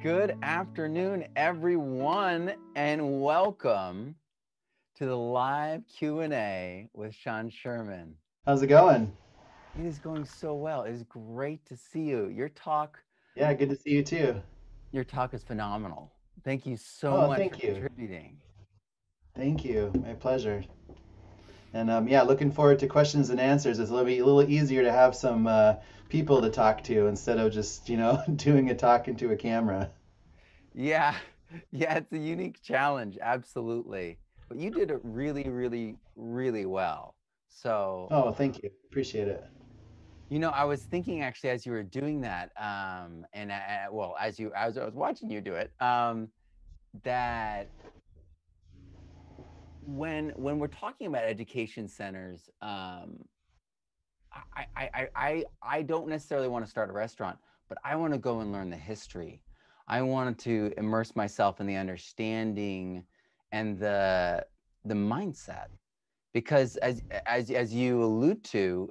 Good afternoon, everyone, and welcome to the live Q&A with Sherman. How's it going? It is going so well. It is great to see you. Yeah, good to see you too. Your talk is phenomenal. Thank you so Oh, much for thank you. contributing. Thank you. My pleasure. And yeah, looking forward to questions and answers. It's a little easier to have some people to talk to instead of just, doing a talk into a camera. Yeah, yeah, it's a unique challenge, absolutely. But you did it really, really, really well. So, Oh, thank you. Appreciate it. I was thinking actually as you were doing that, and well, as I was watching you do it, that when we're talking about education centers, I don't necessarily want to start a restaurant, but I want to go and learn the history. I wanted to immerse myself in the understanding and the mindset, because as you allude to,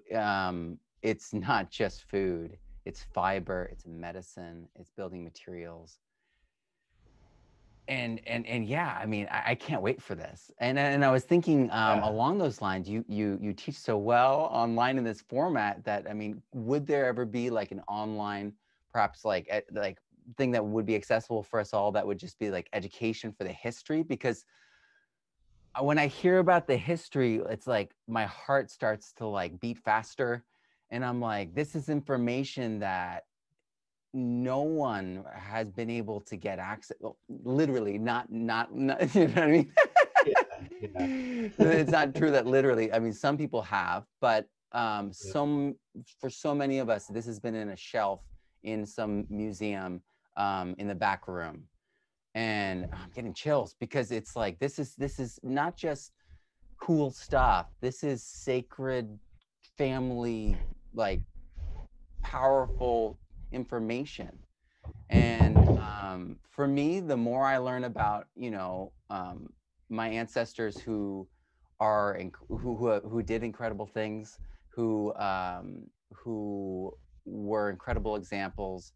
it's not just food. It's fiber. It's medicine. It's building materials. And yeah, I mean, I can't wait for this. And I was thinking, Yeah. along those lines, you teach so well online in this format that, I mean, would there ever be like an online, perhaps like thing that would be accessible for us all, that would just be like education for the history? Because when I hear about the history, it's like my heart starts to like beat faster, and I'm like, this is information that no one has been able to get access. Well, literally, not you know what I mean? Yeah. Yeah. It's not true that literally. I mean, some people have, but Yeah. some for so many of us, this has been in a shelf in some museum in the back room, and I'm getting chills because it's like this is not just cool stuff. This is sacred family, like, powerful information. And for me, the more I learn about, my ancestors who did incredible things, who were incredible examples,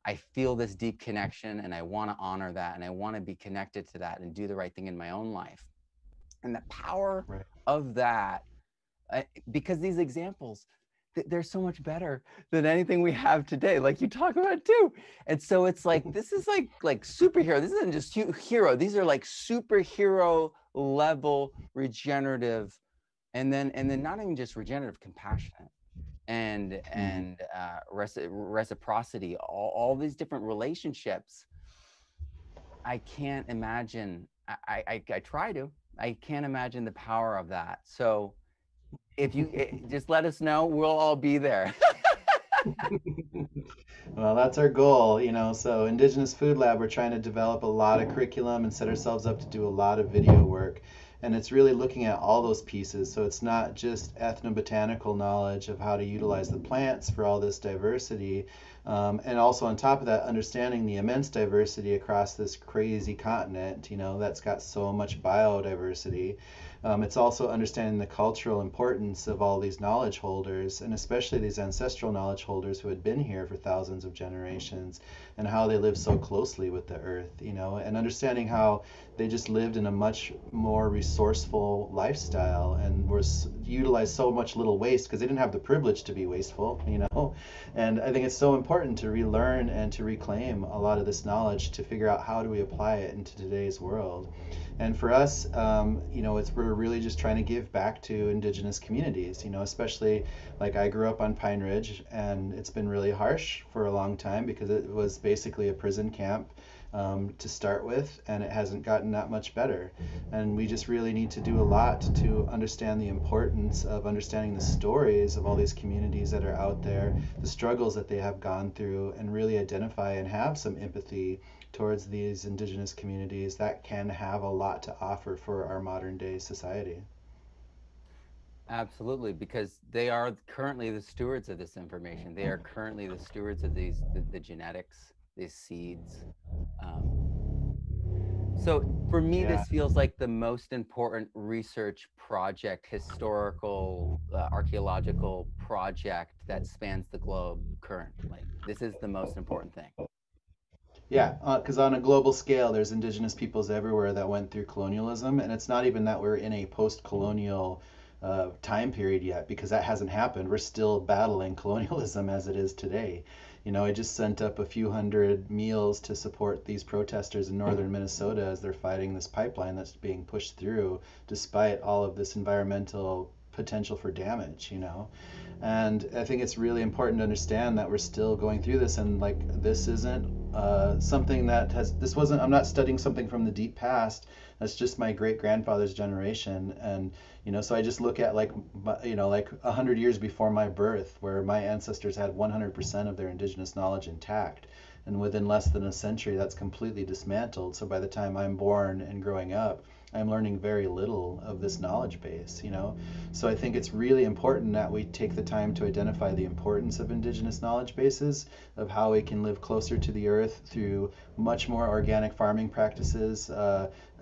I feel this deep connection, and I want to honor that, and I want to be connected to that and do the right thing in my own life. And the power Right. of that, because these examples, they're so much better than anything we have today, like you talk about too. And so it's like, this is like superhero. This isn't just hero. These are like superhero level regenerative, and then not even just regenerative, compassionate and Mhm. and reciprocity, all these different relationships. I can't imagine. I try to. I can't imagine the power of that. So if you just let us know, we'll all be there. Well, that's our goal, So Indigenous Food Lab, we're trying to develop a lot of curriculum and set ourselves up to do a lot of video work. And it's really looking at all those pieces. So it's not just ethnobotanical knowledge of how to utilize the plants for all this diversity. And also on top of that, understanding the immense diversity across this crazy continent, that's got so much biodiversity. It's also understanding the cultural importance of all these knowledge holders, and especially these ancestral knowledge holders who had been here for thousands of generations, and how they lived so closely with the earth, and understanding how they just lived in a much more resourceful lifestyle and utilized so much little waste because they didn't have the privilege to be wasteful. And I think it's so important to relearn and to reclaim a lot of this knowledge to figure out how do we apply it into today's world. And for us, we're really just trying to give back to Indigenous communities, especially like I grew up on Pine Ridge, and it's been really harsh for a long time because it was basically a prison camp to start with, and it hasn't gotten that much better. And we just really need to do a lot to understand the importance of understanding the stories of all these communities that are out there, the struggles that they have gone through, and really identify and have some empathy towards these Indigenous communities that can have a lot to offer for our modern day society. Absolutely, because they are currently the stewards of this information. They are currently the stewards of the genetics, these seeds. Um, so for me, Yeah. this feels like the most important research project, historical, archaeological project that spans the globe currently. This is the most important thing. Yeah, because on a global scale, there's indigenous peoples everywhere that went through colonialism, and it's not even that we're in a post-colonial time period yet, because that hasn't happened. We're still battling colonialism as it is today. I just sent up a few hundred meals to support these protesters in northern Minnesota as they're fighting this pipeline that's being pushed through, despite all of this environmental potential for damage. And I think it's really important to understand that we're still going through this, and like this isn't something that has this wasn't I'm not studying something from the deep past. That's just my great grandfather's generation. And so I just look at like 100 years before my birth, where my ancestors had 100% of their indigenous knowledge intact, and within less than a century that's completely dismantled. So by the time I'm born and growing up, I'm learning very little of this knowledge base. So I think it's really important that we take the time to identify the importance of indigenous knowledge bases, of how we can live closer to the earth through much more organic farming practices,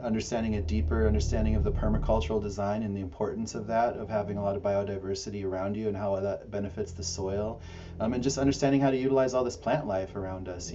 understanding a deeper understanding of the permacultural design and the importance of that, of having a lot of biodiversity around you and how that benefits the soil, and just understanding how to utilize all this plant life around us,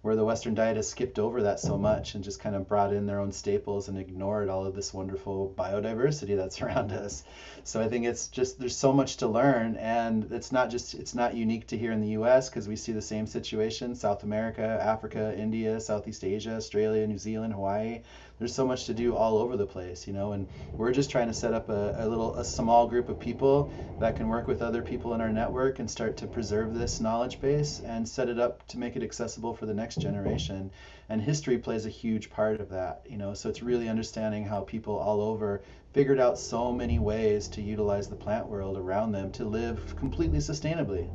where the Western diet has skipped over that so much and just kind of brought in their own staples and ignored all of this wonderful biodiversity that's around us. So I think it's just there's so much to learn, and it's not unique to here in the US, because we see the same situation: South America, Africa, India, Southeast Asia, Australia, New Zealand, Hawaii. There's so much to do all over the place, and we're just trying to set up a small group of people that can work with other people in our network and start to preserve this knowledge base and set it up to make it accessible for the next generation. And history plays a huge part of that, so it's really understanding how people all over figured out so many ways to utilize the plant world around them to live completely sustainably.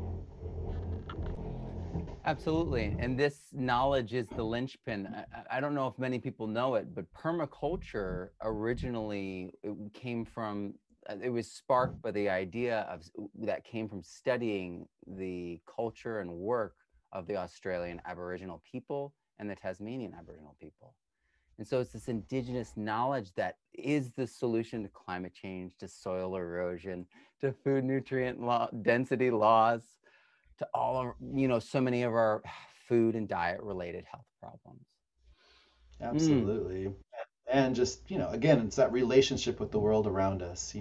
Absolutely. And this knowledge is the linchpin. I don't know if many people know it, but permaculture originally it came from, it was sparked by the idea of that came from studying the culture and work of the Australian Aboriginal people and the Tasmanian Aboriginal people. And so it's this indigenous knowledge that is the solution to climate change, to soil erosion, to food nutrient density laws, to all of, so many of our food and diet related health problems. Mm, Absolutely. And just, again, it's that relationship with the world around us.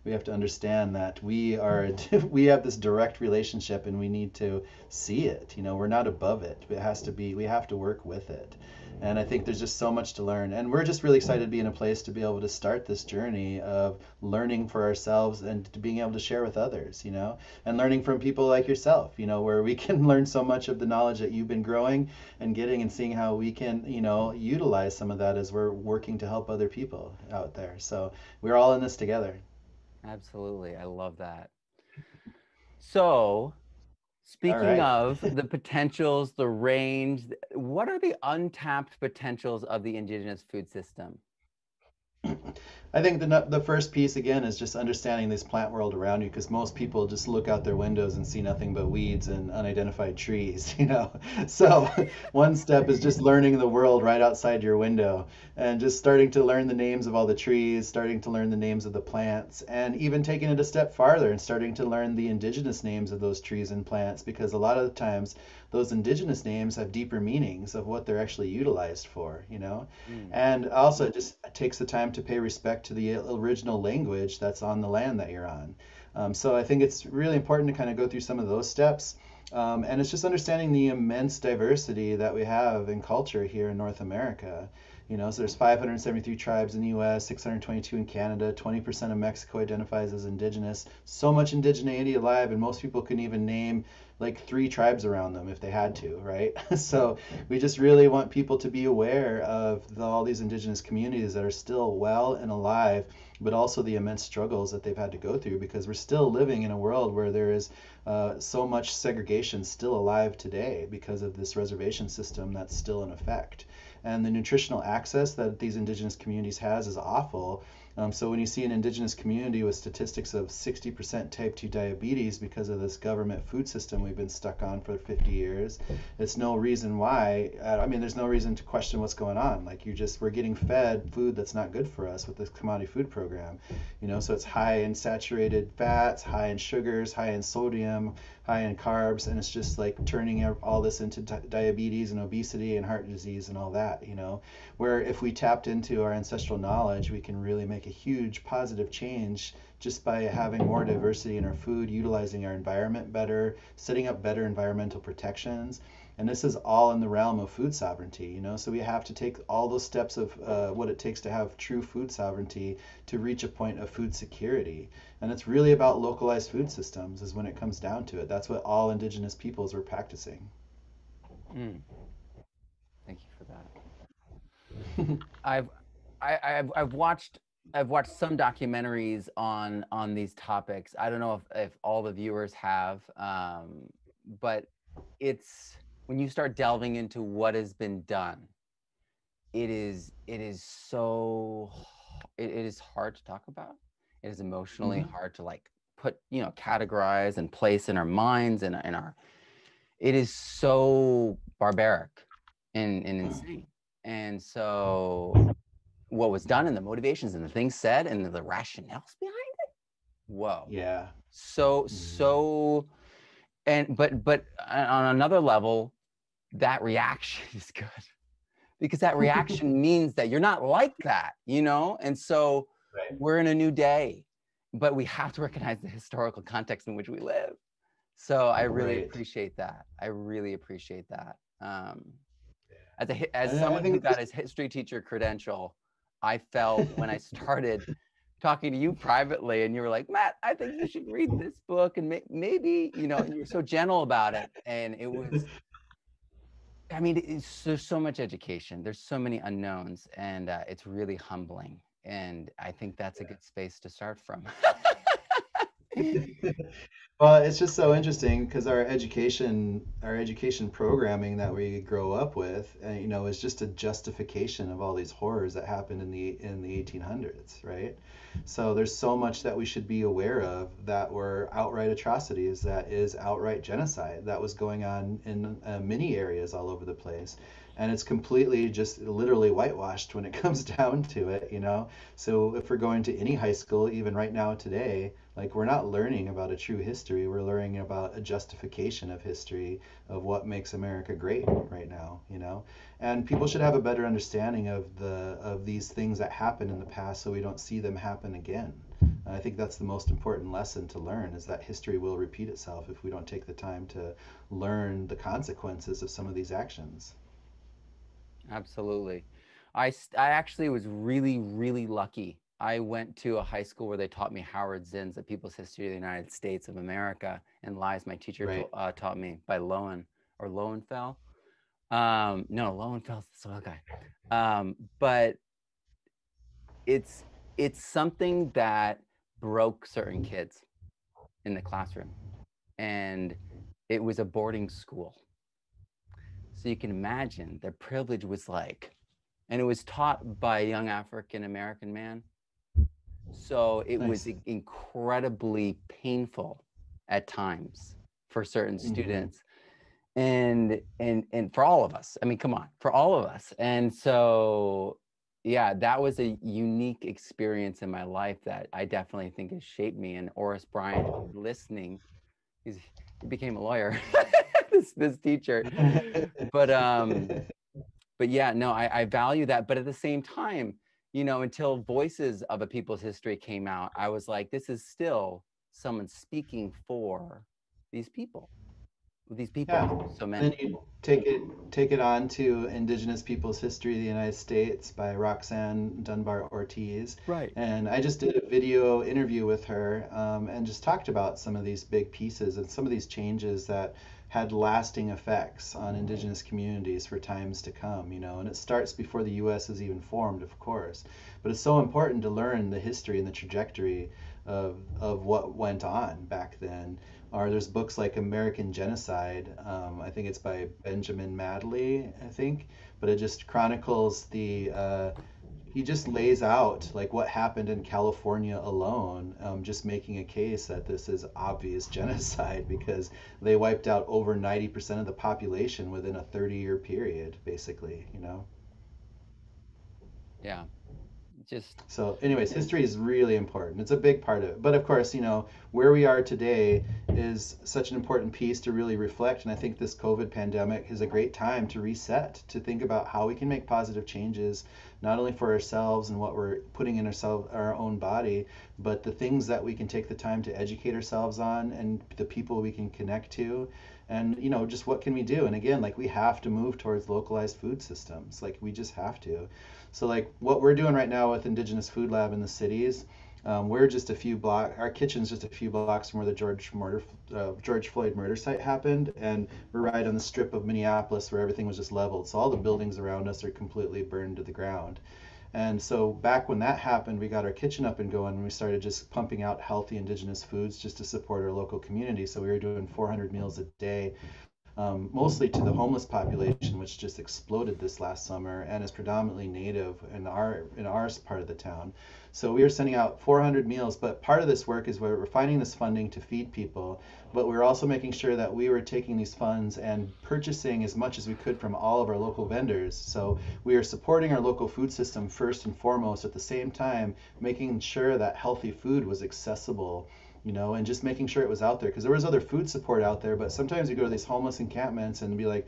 We have to understand that we have this direct relationship, and we need to see it. We're not above it. It has to be, we have to work with it. And I think there's just so much to learn. And we're just really excited to be in a place to be able to start this journey of learning for ourselves and to being able to share with others, and learning from people like yourself, where we can learn so much of the knowledge that you've been growing and getting, and seeing how we can, utilize some of that as we're working to help other people out there. So we're all in this together. absolutely. I love that. So, All speaking right. of the potentials, the range, what are the untapped potentials of the indigenous food system? I think the first piece again is just understanding this plant world around you, because most people just look out their windows and see nothing but weeds and unidentified trees. So one step is just learning the world right outside your window, and just starting to learn the names of all the trees, starting to learn the names of the plants, and even taking it a step farther and starting to learn the indigenous names of those trees and plants, because a lot of the times those indigenous names have deeper meanings of what they're actually utilized for. Mm, And also, it just takes the time to pay respect to the original language that's on the land that you're on. So I think it's really important to kind of go through some of those steps. And it's just understanding the immense diversity that we have in culture here in North America. So there's 573 tribes in the US, 622 in Canada, 20% of Mexico identifies as indigenous. So much indigeneity alive, and most people couldn't even name like 3 tribes around them if they had to, right? So we just really want people to be aware of all these indigenous communities that are still well and alive, but also the immense struggles that they've had to go through, because we're still living in a world where there is so much segregation still alive today because of this reservation system that's still in effect. And the nutritional access that these indigenous communities has is awful, So when you see an indigenous community with statistics of 60% type 2 diabetes because of this government food system we've been stuck on for 50 years, it's no reason why. I mean, there's no reason to question what's going on. Like we're getting fed food that's not good for us with this commodity food program. So it's high in saturated fats, high in sugars, high in sodium, high in carbs, and it's just like turning all this into diabetes and obesity and heart disease and all that. Where if we tapped into our ancestral knowledge, we can really make a huge positive change just by having more diversity in our food, utilizing our environment better, setting up better environmental protections. And this is all in the realm of food sovereignty. So we have to take all those steps of what it takes to have true food sovereignty to reach a point of food security. And it's really about localized food systems, is when it comes down to it. That's what all indigenous peoples were practicing. Mm, thank you for that. I've I've watched some documentaries on these topics. I don't know if all the viewers have, but it's when you start delving into what has been done, it is so it is hard to talk about. It is emotionally Hmm. hard to like put, categorize and place in our minds and in our. It is so barbaric and insane. And so what was done and the motivations and the things said and the rationales behind it. Whoa. Yeah. So, Hmm. but on another level, that reaction is good because that reaction means that you're not like that. And so Right. we're in a new day, but we have to recognize the historical context in which we live. So I really Right. appreciate that. I really appreciate that. As And I someone who think this. got his history teacher credential, I felt when I started talking to you privately, and you were like, Matt, I think you should read this book, and maybe, and you were so gentle about it, and it was. I mean, there's so much education. There's so many unknowns, and it's really humbling. And I think that's a good space to start from. Well, it's just so interesting because our education programming that we grow up with, is just a justification of all these horrors that happened in the 1800s, right? So there's so much that we should be aware of that were outright atrocities, that is outright genocide that was going on in many areas all over the place. And it's completely just literally whitewashed when it comes down to it. So if we're going to any high school, even right now today, like we're not learning about a true history. We're learning about a justification of history of what makes America great right now. And people should have a better understanding of these things that happened in the past so we don't see them happen again. And I think that's the most important lesson to learn, is that history will repeat itself if we don't take the time to learn the consequences of some of these actions. Absolutely. I actually was really, really lucky. I went to a high school where they taught me Howard Zinn's A People's History of the United States of America and Lies. My teacher Right. taught me by Lowenfeld. No, Lowenfeld's the soil guy. But it's it's something that broke certain kids in the classroom, and it was a boarding school. So you can imagine their privilege was like, and it was taught by a young African American man. So it was Nice. incredibly painful at times for certain Hmm. students and for all of us. I mean, come on, for all of us. And so yeah, that was a unique experience in my life that I definitely think has shaped me. And Oris Bryant, if you're listening, he became a lawyer, this teacher. But but yeah, no, I value that. But at the same time, until Voices of a People's History came out, I was like, this is still someone speaking for these people, these Yeah. people, so Then many. you take it on to Indigenous Peoples' History of the United States by Roxanne Dunbar Ortiz. Right. And I just did a video interview with her, and just talked about some of these big pieces and some of these changes that had lasting effects on Indigenous communities for times to come. And it starts before the U.S. is even formed, of course. But it's so important to learn the history and the trajectory of what went on back then. Or there's books like American Genocide. I think it's by Benjamin Madley, I think, but it just chronicles he just lays out like what happened in California alone, just making a case that this is obvious genocide because they wiped out over 90% of the population within a 30-year period, basically, you know? Yeah. Just So, anyways, history is really important. It's a big part of it. But of course, you know, where we are today is such an important piece to really reflect. And I think this COVID pandemic is a great time to reset, to think about how we can make positive changes, not only for ourselves and what we're putting in our own body, but the things that we can take the time to educate ourselves on and the people we can connect to. And, you know, just what can we do? And again, like we have to move towards localized food systems. Like we just have to. So like what we're doing right now with Indigenous Food Lab in the cities, we're just a few blocks. Our kitchen's just a few blocks from where the George Floyd murder site happened, and we're right on the strip of Minneapolis where everything was just leveled. So all the buildings around us are completely burned to the ground. And so back when that happened, we got our kitchen up and going, and we started just pumping out healthy indigenous foods just to support our local community. So we were doing 400 meals a day, mostly to the homeless population, which just exploded this last summer and is predominantly native in our part of the town. So we are sending out 400 meals, but part of this work is where we're finding this funding to feed people, but we're also making sure that we were taking these funds and purchasing as much as we could from all of our local vendors. So we are supporting our local food system first and foremost, at the same time making sure that healthy food was accessible, you know, and just making sure it was out there because there was other food support out there. But sometimes you go to these homeless encampments and be like,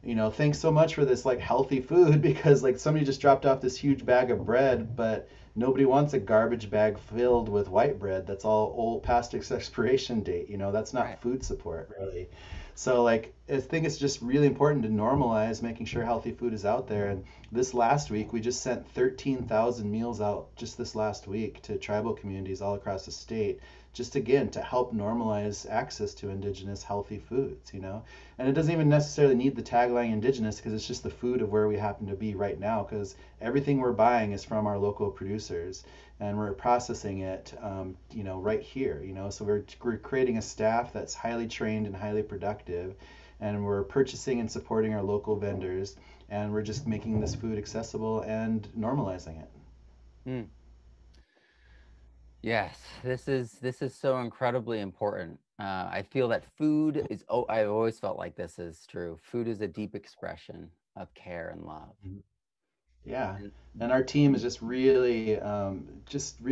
you know, thanks so much for this like healthy food because like somebody just dropped off this huge bag of bread, but nobody wants a garbage bag filled with white bread that's all old past its expiration date. You know, that's right. not food support really. So like I think it's just really important to normalize making sure healthy food is out there. And this last week we just sent 13,000 meals out just this last week to tribal communities all across the state, just again to help normalize access to indigenous healthy foods, you know. And it doesn't even necessarily need the tagline indigenous because it's just the food of where we happen to be right now because everything we're buying is from our local producers and we're processing it, you know, right here, you know. So we're creating a staff that's highly trained and highly productive, and we're purchasing and supporting our local vendors, and we're just making this food accessible and normalizing it. Mm. Yes, this is so incredibly important. I feel that food is. Oh, I've always felt like this is true. Food is a deep expression of care and love. Yeah, And and our team is just really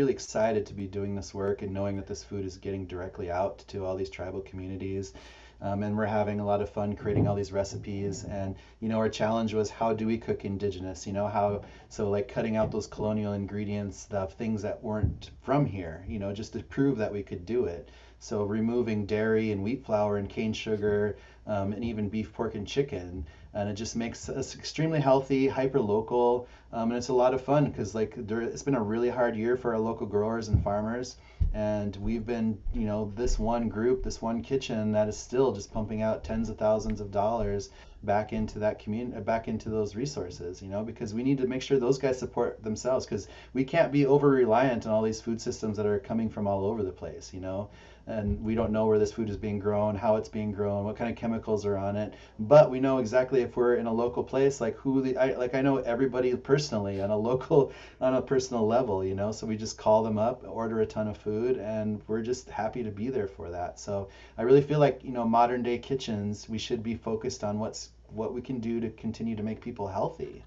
excited to be doing this work and knowing that this food is getting directly out to all these tribal communities. And we're having a lot of fun creating all these recipes. And you know, our challenge was how do we cook indigenous? You know, how so like cutting out those colonial ingredients, the things that weren't from here. You know, just to prove that we could do it. So removing dairy and wheat flour and cane sugar, and even beef, pork, and chicken, and it just makes us extremely healthy, hyper local, and it's a lot of fun because like it's been a really hard year for our local growers and farmers, and we've been, you know, this one group, this one kitchen that is still just pumping out tens of thousands of dollars back into that community, back into those resources, you know, because we need to make sure those guys support themselves because we can't be over reliant on all these food systems that are coming from all over the place, you know, and we don't know where this food is being grown, how it's being grown, what kind of chemicals are on it. But we know exactly if we're in a local place, like I know everybody personally on a local, on a personal level, you know. So we just call them up, order a ton of food, and we're just happy to be there for that. So I really feel like, you know, modern day kitchens, we should be focused on what we can do to continue to make people healthy.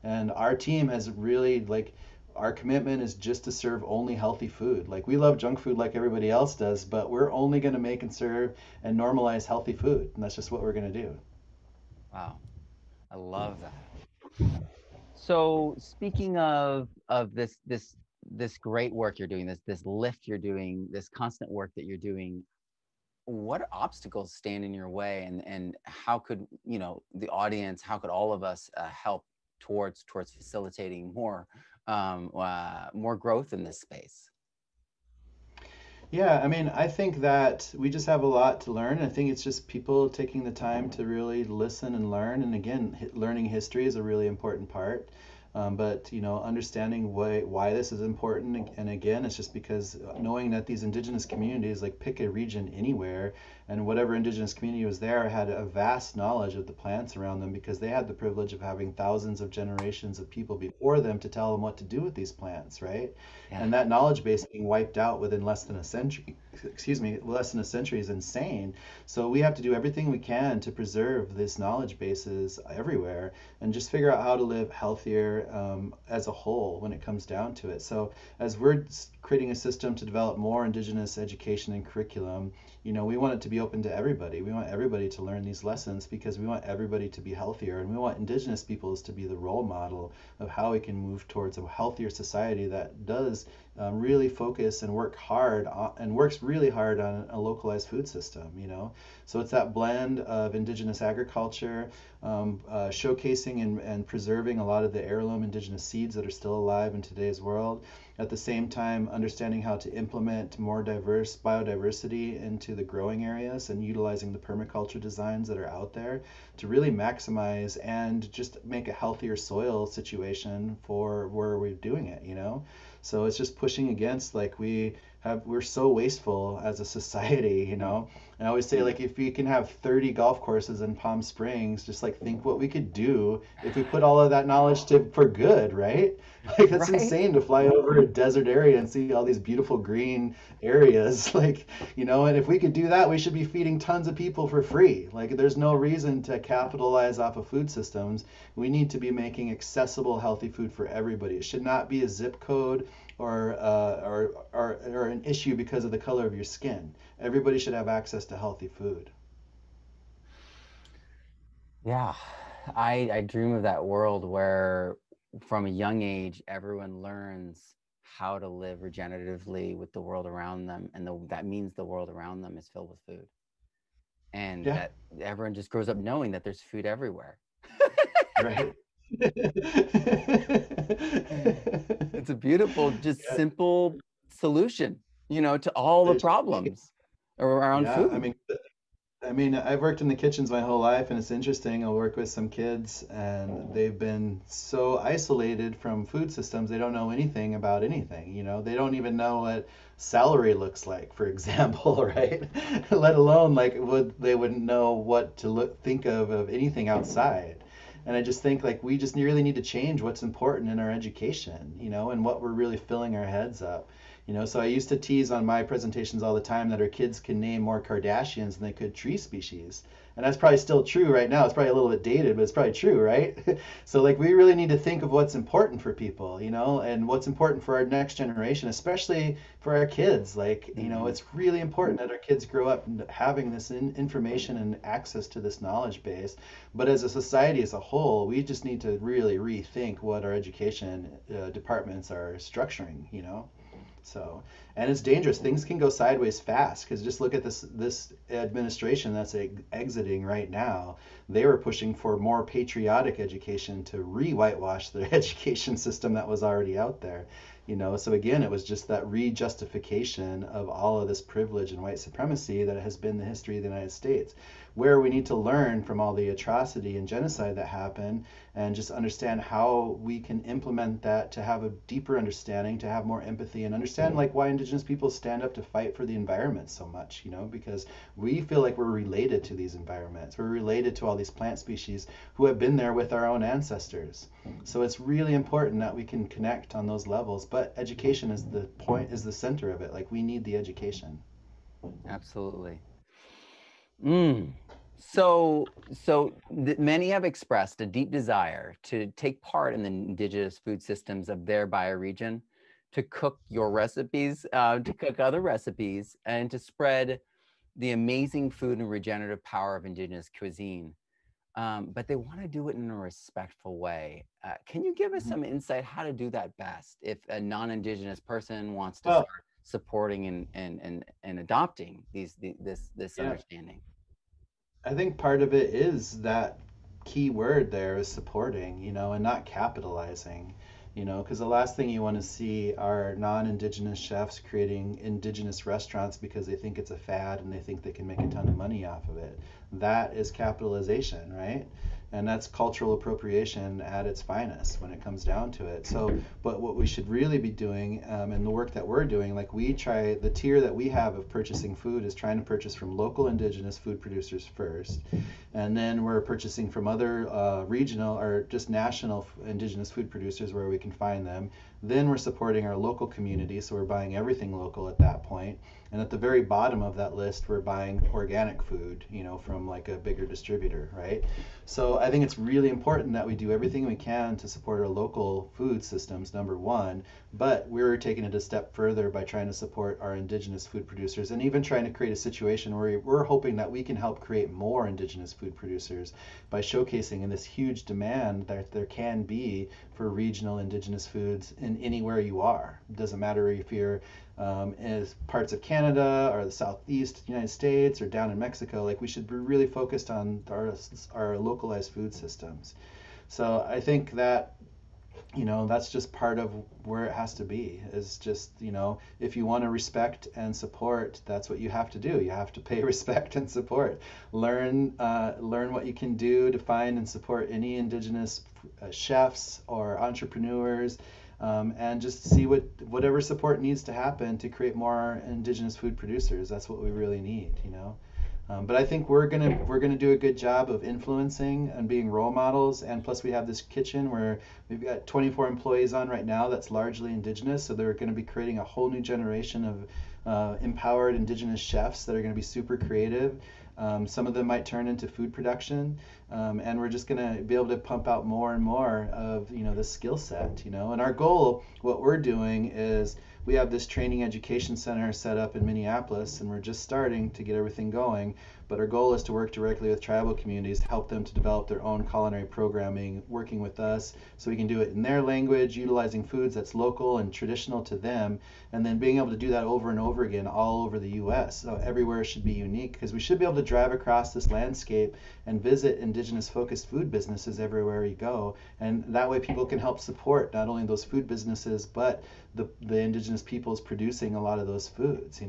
And our team has really like our commitment is just to serve only healthy food. Like we love junk food like everybody else does, but we're only going to make and serve and normalize healthy food. And that's just what we're going to do. wow, I love that. So speaking of this great work you're doing, this lift you're doing, this constant work that you're doing, what obstacles stand in your way, and how could, you know, the audience, how could all of us help towards facilitating more growth in this space? Yeah, I mean, I think that we just have a lot to learn. I think it's just people taking the time to really listen and learn. And again, learning history is a really important part. But you know, understanding why this is important, and again, it's just because knowing that these indigenous communities, like pick a region anywhere, and whatever indigenous community was there had a vast knowledge of the plants around them because they had the privilege of having thousands of generations of people before them to tell them what to do with these plants, right? Yeah. And that knowledge base being wiped out within less than a century, excuse me, less than a century is insane. So we have to do everything we can to preserve this knowledge bases everywhere and just figure out how to live healthier as a whole when it comes down to it. So as we're creating a system to develop more indigenous education and curriculum, we want it to be open to everybody. We want everybody to learn these lessons because we want everybody to be healthier, and we want indigenous peoples to be the role model of how we can move towards a healthier society that does really focus and work hard on, and works really hard on a localized food system. So it's that blend of indigenous agriculture, showcasing and preserving a lot of the heirloom indigenous seeds that are still alive in today's world. At the same time, understanding how to implement more diverse biodiversity into the growing areas and utilizing the permaculture designs that are out there to really maximize and just make a healthier soil situation for where we're doing it. So it's just pushing against, like, we're so wasteful as a society. And I always say, like, if we can have 30 golf courses in Palm Springs, just like think what we could do if we put all of that knowledge to for good, right? Like, that's Right. insane to fly over a desert area and see all these beautiful green areas. And if we could do that, we should be feeding tons of people for free. Like, there's no reason to capitalize off of food systems. We need to be making accessible, healthy food for everybody. It should not be a zip code or an issue because of the color of your skin. Everybody should have access to healthy food. Yeah. I dream of that world where from a young age everyone learns how to live regeneratively with the world around them, and that means the world around them is filled with food, and Yeah, that everyone just grows up knowing that there's food everywhere. right. It's a beautiful, just Yeah, simple solution, to all the it should be. problems around Yeah, food. I've worked in the kitchens my whole life, and it's interesting. I'll work with some kids, and they've been so isolated from food systems, they don't know anything about anything. They don't even know what celery looks like, for example, right? Let alone, like, they wouldn't know what to think of anything outside. And I just think, like, we just really need to change what's important in our education, and what we're really filling our heads up. So I used to tease on my presentations all the time that our kids can name more Kardashians than they could tree species. And that's probably still true right now. It's probably a little bit dated, but it's probably true, right? So, like, we really need to think of what's important for people, and what's important for our next generation, especially for our kids. Like, Hmm. it's really important that our kids grow up having this information and access to this knowledge base. But as a society as a whole, we just need to really rethink what our education departments are structuring. So, and it's dangerous. Things can go sideways fast because just look at this administration that's exiting right now. They were pushing for more patriotic education to re-whitewash the education system that was already out there. So again, it was just that re-justification of all of this privilege and white supremacy that has been the history of the United States, where we need to learn from all the atrocity and genocide that happened and just understand how we can implement that to have a deeper understanding, to have more empathy, and understand, like, why indigenous people stand up to fight for the environment so much, because we feel like we're related to these environments. We're related to all these plant species who have been there with our own ancestors. So it's really important that we can connect on those levels, but education is the point, is the center of it. Like, we need the education. Absolutely. Mm. So many have expressed a deep desire to take part in the indigenous food systems of their bioregion, to cook your recipes, to cook other recipes, and to spread the amazing food and regenerative power of indigenous cuisine. But they want to do it in a respectful way. Can you give us Mhm. some insight how to do that best if a non-indigenous person wants to Well, start supporting and adopting this yeah, understanding? I think part of it is that key word there is supporting, and not capitalizing, because the last thing you want to see are non-indigenous chefs creating indigenous restaurants because they think it's a fad and they think they can make a ton of money off of it. That is capitalization, right? And that's cultural appropriation at its finest when it comes down to it. So, but what we should really be doing, and the work that we're doing, like the tier that we have of purchasing food is trying to purchase from local indigenous food producers first. And then we're purchasing from other regional or just national indigenous food producers where we can find them. Then we're supporting our local community, so we're buying everything local at that point. And at the very bottom of that list, we're buying organic food, from like a bigger distributor, right? So I think it's really important that we do everything we can to support our local food systems, number one, but we're taking it a step further by trying to support our indigenous food producers and even trying to create a situation where we're hoping that we can help create more indigenous food producers by showcasing in this huge demand that there can be for regional indigenous foods in anywhere you are. It doesn't matter if you're as parts of Canada or the southeast United States or down in Mexico. Like, we should be really focused on our localized food systems. So I think that that's just part of where it has to be, is just, if you want to respect and support, that's what you have to do. You have to pay respect and support. Learn what you can do to find and support any indigenous chefs or entrepreneurs, and just see whatever support needs to happen to create more indigenous food producers. That's what we really need. But I think we're gonna do a good job of influencing and being role models. And plus, we have this kitchen where we've got 24 employees on right now that's largely indigenous. So they're going to be creating a whole new generation of empowered indigenous chefs that are going to be super creative. Some of them might turn into food production, and we're just going to be able to pump out more and more of the skill set. And our goal, what we're doing is, we have this training education center set up in Minneapolis, and we're just starting to get everything going. But our goal is to work directly with tribal communities, help them to develop their own culinary programming, working with us so we can do it in their language, utilizing foods that's local and traditional to them, and then being able to do that over and over again all over the US. So everywhere should be unique, because we should be able to drive across this landscape and visit indigenous focused food businesses everywhere you go. And that way people can help support not only those food businesses, but the indigenous peoples producing a lot of those foods.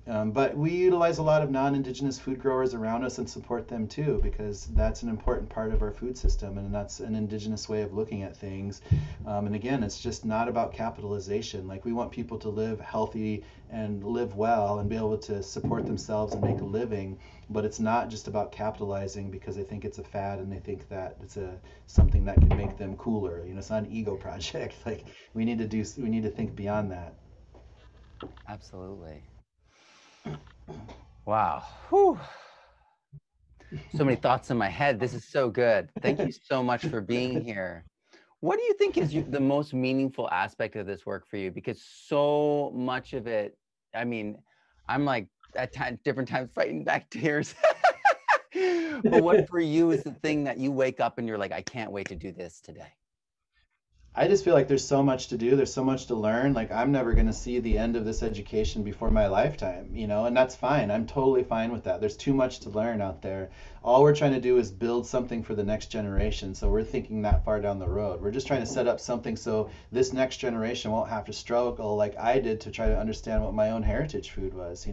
But we utilize a lot of non-indigenous food growers around us and support them too, because that's an important part of our food system, and that's an indigenous way of looking at things. And again, it's just not about capitalization. Like, we want people to live healthy and live well and be able to support themselves and make a living, but it's not just about capitalizing because they think it's a fad and they think that it's something that can make them cooler. It's not an ego project. Like, we need to think beyond that. Absolutely. Wow. Whew. So many thoughts in my head. This is so good. Thank you so much for being here. What do you think is the most meaningful aspect of this work for you? Because so much of it, I mean, I'm like at different times fighting back tears. But what for you is the thing that you wake up and you're like, I can't wait to do this today? I just feel like there's so much to do. There's so much to learn. Like, I'm never going to see the end of this education before my lifetime, and that's fine. I'm totally fine with that. There's too much to learn out there. All we're trying to do is build something for the next generation. So we're thinking that far down the road. We're just trying to set up something so this next generation won't have to struggle like I did to try to understand what my own heritage food was,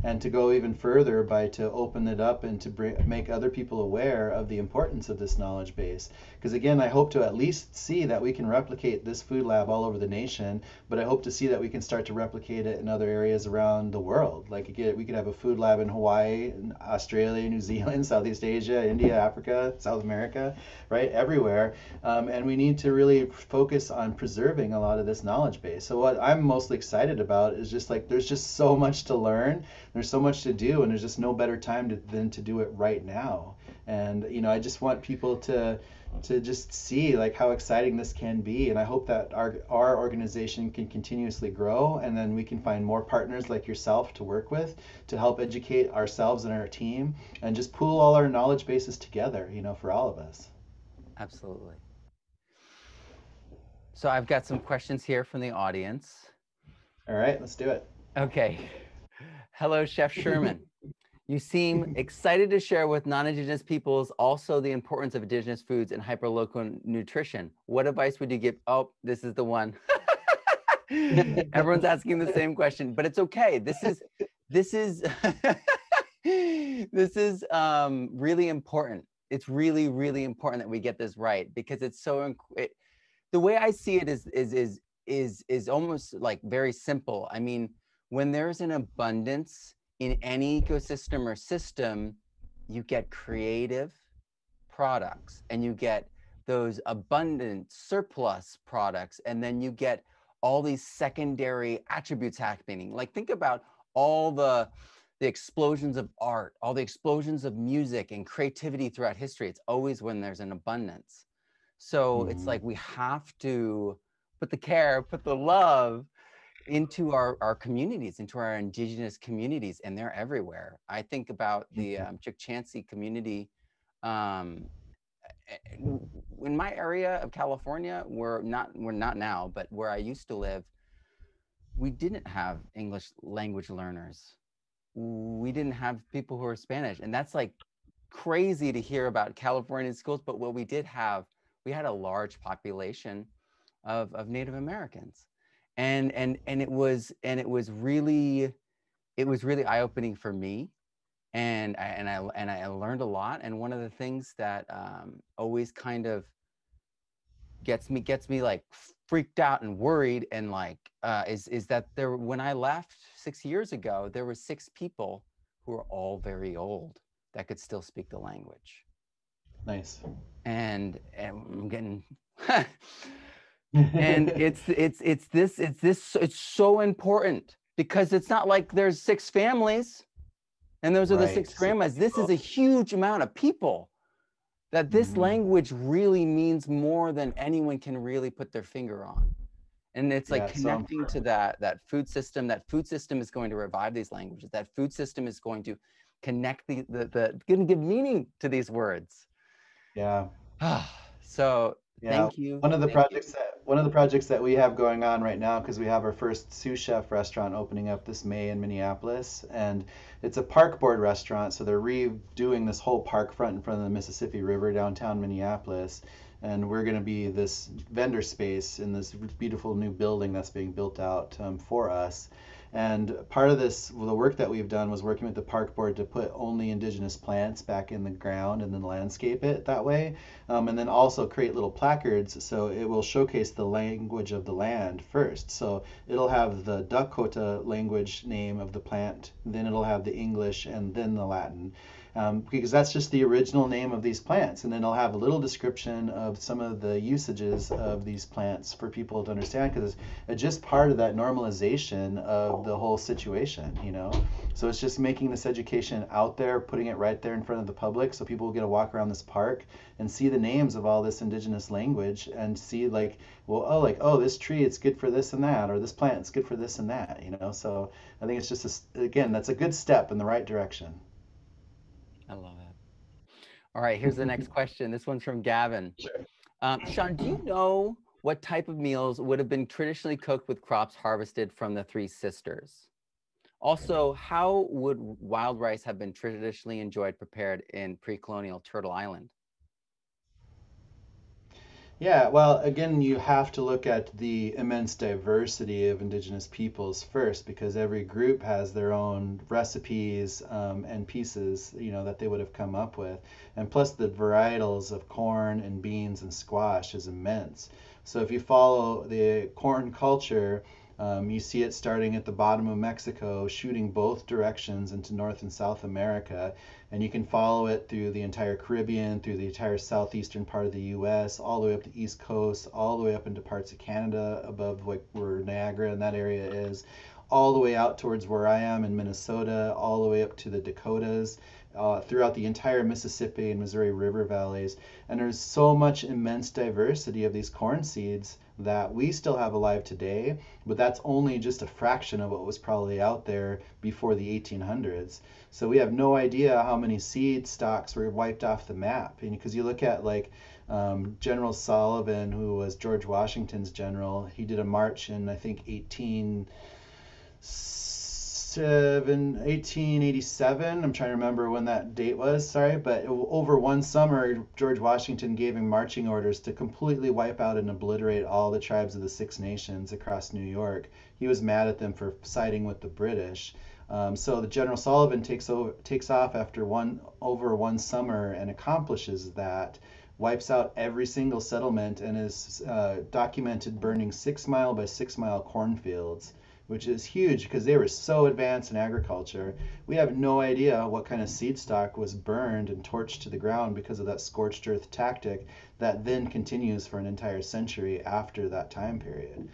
and to go even further to open it up and to make other people aware of the importance of this knowledge base. Because again, I hope to at least see that we can replicate this food lab all over the nation, but I hope to see that we can start to replicate it in other areas around the world. Like, again, we could have a food lab in Hawaii, Australia, New Zealand, Southeast Asia, India, Africa, South America, right? Everywhere. And we need to really focus on preserving a lot of this knowledge base. So what I'm mostly excited about is just like, there's just so much to learn, there's so much to do, and there's just no better time than to do it right now. And I just want people to just see like how exciting this can be, and I hope that our organization can continuously grow, and then we can find more partners like yourself to work with to help educate ourselves and our team, and just pool all our knowledge bases together, for all of us. Absolutely. So I've got some questions here from the audience. All right, let's do it. Okay. Hello, Chef Sherman. You seem excited to share with non-Indigenous peoples also the importance of Indigenous foods and hyperlocal nutrition. What advice would you give? Oh, this is the one. Everyone's asking the same question, but it's okay. This is this is really important. it's really, really important that we get this right, because it's so the way I see it is almost like very simple. I mean, when there's an abundance in any ecosystem or system, you get creative products, and you get those abundant surplus products, and then you get all these secondary attributes happening. Like, think about all the explosions of art, all the explosions of music and creativity throughout history. It's always when there's an abundance. So it's Hmm. like we have to put the care, put the love into our communities, into our indigenous communities, and they're everywhere. I think about the Chukchansi community. Um, in my area of California, we're not now, but where I used to live, we didn't have English language learners. We didn't have people who are Spanish, and that's like crazy to hear about California schools. But what we did have, we had a large population of Native Americans, and it was really eye opening for me, and I learned a lot. And one of the things that always kind of gets me like freaked out and worried, and like is that there, when I left 6 years ago, there were 6 people who were all very old that could still speak the language. Nice. And I'm getting and it's so important, because it's not like there's 6 families and those are the Right. six So many grandmas. This is people. a huge amount of people, that this Hmm. language really means more than anyone can really put their finger on. And it's like Yeah, it's so connecting to important. that food system. That food system is going to revive these languages. That food system is going to connect the going to give meaning to these words. Yeah. So Yeah, thank you, one of the thank you. projects that we have going on right now, because we have our first sous chef restaurant opening up this May in Minneapolis, and it's a park board restaurant, so they're redoing this whole park front in front of the Mississippi River downtown Minneapolis, and we're going to be this vendor space in this beautiful new building that's being built out for us. And part of this, well, the work that we've done was working with the park board to put only indigenous plants back in the ground and then landscape it that way, and then also create little placards so it will showcase the language of the land first. So it'll have the Dakota language name of the plant, then it'll have the English, and then the Latin. Because that's just the original name of these plants. And then it'll have a little description of some of the usages of these plants for people to understand, because it's just part of that normalization of the whole situation, you know? So it's just making this education out there, putting it right there in front of the public so people will get to walk around this park and see the names of all this indigenous language and see like, well, oh, like, oh, this tree it's good for this and that, or this plant it's good for this and that, you know. So I think it's just again, that's a good step in the right direction. I love it. All right, here's the next question. This one's from Gavin. Sure. Sean, do you know what type of meals would have been traditionally cooked with crops harvested from the Three Sisters? Also, how would wild rice have been traditionally enjoyed prepared in pre-colonial Turtle Island? Yeah, well, again, you have to look at the immense diversity of indigenous peoples first, because every group has their own recipes and pieces, you know, that they would have come up with. And plus, the varietals of corn and beans and squash is immense. So if you follow the corn culture, you see it starting at the bottom of Mexico, shooting both directions into North and South America, and you can follow it through the entire Caribbean, through the entire southeastern part of the U.S., all the way up the East Coast, all the way up into parts of Canada, above like where Niagara and that area is, all the way out towards where I am in Minnesota, all the way up to the Dakotas, throughout the entire Mississippi and Missouri River valleys. And there's so much immense diversity of these corn seeds that we still have alive today, but that's only just a fraction of what was probably out there before the 1800s. So we have no idea how many seed stocks were wiped off the map. And because you look at like General Sullivan, who was George Washington's general, he did a march in I think 1887. I'm trying to remember when that date was, sorry, but over one summer, George Washington gave him marching orders to completely wipe out and obliterate all the tribes of the Six Nations across New York. He was mad at them for siding with the British. So the General Sullivan takes off after over one summer and accomplishes that, wipes out every single settlement, and is documented burning 6 mile by 6 mile cornfields, which is huge because they were so advanced in agriculture. We have no idea what kind of seed stock was burned and torched to the ground because of that scorched earth tactic that then continues for an entire century after that time period.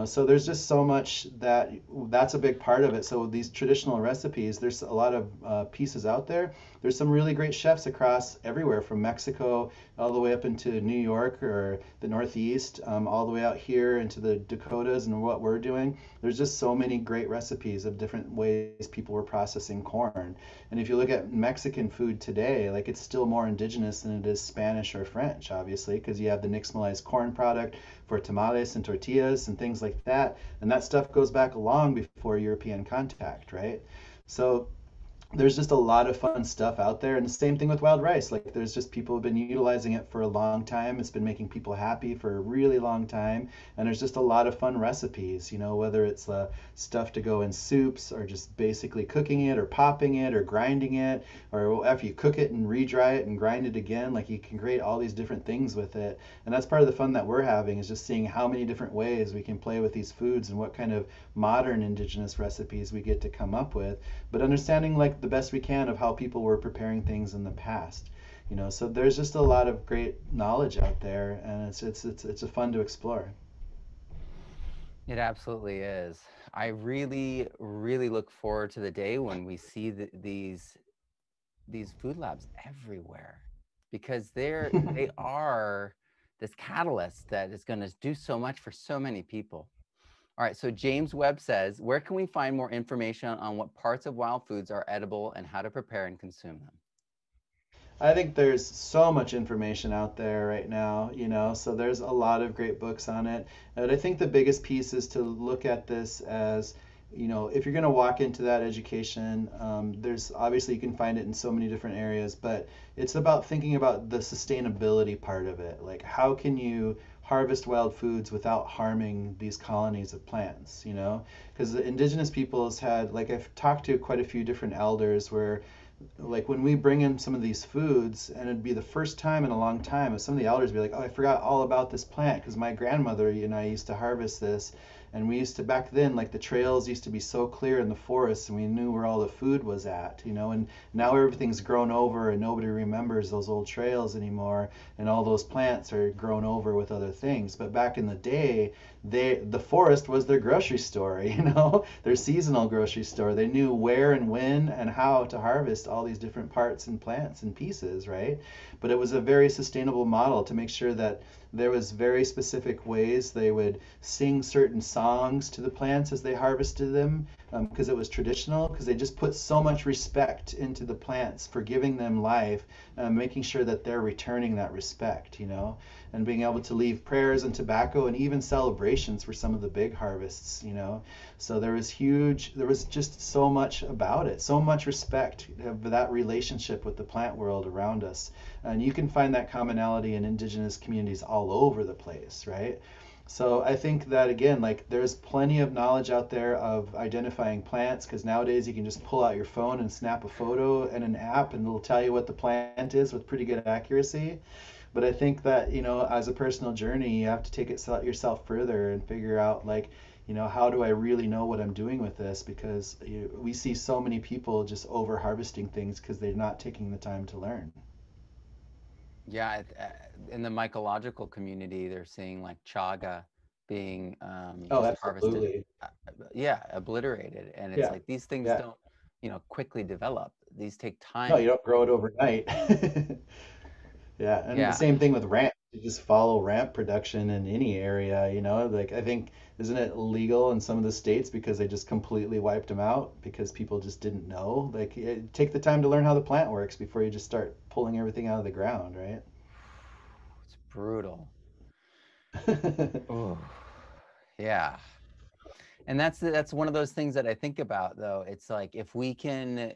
So there's just so much that's a big part of it. So these traditional recipes, there's a lot of pieces out there. There's some really great chefs across everywhere, from Mexico all the way up into New York or the Northeast, all the way out here into the Dakotas and what we're doing. There's just so many great recipes of different ways people were processing corn. And if you look at Mexican food today, like, it's still more indigenous than it is Spanish or French, obviously, because you have the nixtamalized corn product for tamales and tortillas and things like that. And that stuff goes back long before European contact, right? So there's just a lot of fun stuff out there. And the same thing with wild rice. Like, there's just people have been utilizing it for a long time. It's been making people happy for a really long time. And there's just a lot of fun recipes, whether it's stuff to go in soups, or just basically cooking it or popping it or grinding it, or after you cook it and re-dry it and grind it again. Like, you can create all these different things with it. And that's part of the fun that we're having, is just seeing how many different ways we can play with these foods and what kind of modern indigenous recipes we get to come up with, but understanding, like, the best we can of how people were preparing things in the past. So there's just a lot of great knowledge out there, and it's a fun to explore. It absolutely is. I really, really look forward to the day when we see these food labs everywhere, because they are this catalyst that is going to do so much for so many people. All right, so James Webb says, where can we find more information on what parts of wild foods are edible and how to prepare and consume them? I think there's so much information out there right now, so there's a lot of great books on it. And I think the biggest piece is to look at this as, if you're going to walk into that education, there's obviously, you can find it in so many different areas, but it's about thinking about the sustainability part of it. Like, how can you harvest wild foods without harming these colonies of plants, Because the indigenous peoples had, like, I've talked to quite a few different elders where, like, when we bring in some of these foods, and it'd be the first time in a long time, and some of the elders would be like, oh, I forgot all about this plant because my grandmother and I used to harvest this. And we used to, back then, like, the trails used to be so clear in the forest, and we knew where all the food was at, and now everything's grown over and nobody remembers those old trails anymore, and all those plants are grown over with other things. But back in the day, the forest was their grocery store, their seasonal grocery store. They knew where and when and how to harvest all these different parts and plants and pieces, right? But it was a very sustainable model to make sure that there was very specific ways they would sing certain songs to the plants as they harvested them, because it was traditional, because they just put so much respect into the plants for giving them life, making sure that they're returning that respect, and being able to leave prayers and tobacco and even celebrations for some of the big harvests, So there was just so much about it, so much respect of that relationship with the plant world around us. And you can find that commonality in indigenous communities all over the place, right? So I think that, again, like, there's plenty of knowledge out there of identifying plants, because nowadays you can just pull out your phone and snap a photo in an app and it'll tell you what the plant is with pretty good accuracy. But I think that, as a personal journey, you have to take it yourself further and figure out, like, how do I really know what I'm doing with this? Because we see so many people just over harvesting things because they're not taking the time to learn. Yeah, in the mycological community, they're seeing like chaga being Oh, just harvested, absolutely. yeah, obliterated. And it's Yeah. like these things Yeah. don't, quickly develop. These take No, time. you don't grow it overnight. Yeah, and the Yeah. same thing with ramp. You just follow ramp production in any area, Like, I think, isn't it illegal in some of the states because they just completely wiped them out because people just didn't know? Like, take the time to learn how the plant works before you just start pulling everything out of the ground, right? It's brutal. Oh, yeah. And that's one of those things that I think about, though. It's like, if we can